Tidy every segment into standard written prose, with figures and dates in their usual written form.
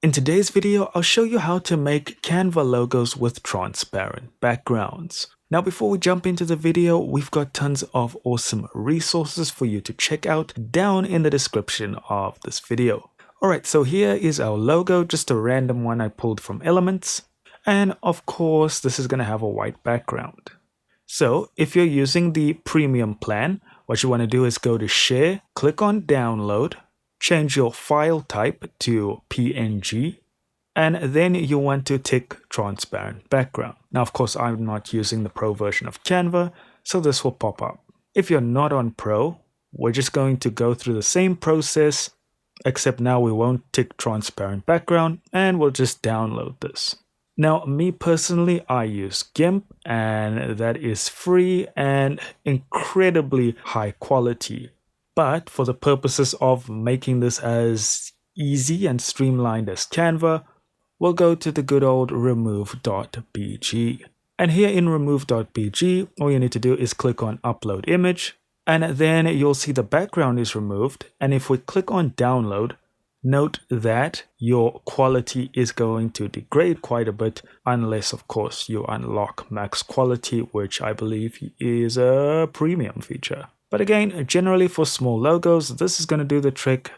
In today's video, I'll show you how to make Canva logos with transparent backgrounds. Now, before we jump into the video, we've got tons of awesome resources for you to check out down in the description of this video. Alright, so here is our logo, just a random one I pulled from Elements. And of course, this is going to have a white background. So if you're using the premium plan, what you want to do is go to Share, click on Download, change your file type to PNG, and then you want to tick transparent background. Now, of course, I'm not using the Pro version of Canva, so this will pop up. If you're not on Pro, we're just going to go through the same process, except now we won't tick transparent background, and we'll just download this. Now, me personally, I use GIMP, and that is free and incredibly high quality. But for the purposes of making this as easy and streamlined as Canva, we'll go to the good old remove.bg. And here in remove.bg, all you need to do is click on Upload Image, and then you'll see the background is removed. And if we click on Download, note that your quality is going to degrade quite a bit unless, of course, you unlock max quality, which I believe is a premium feature. But again, generally for small logos, this is going to do the trick.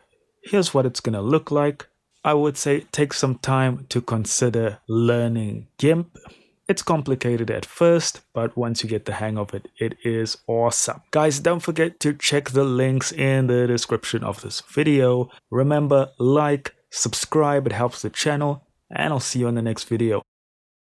Here's what it's going to look like. I would say take some time to consider learning GIMP. It's complicated at first, but once you get the hang of it, it is awesome. Guys, don't forget to check the links in the description of this video. Remember, like, subscribe, it helps the channel, and I'll see you in the next video.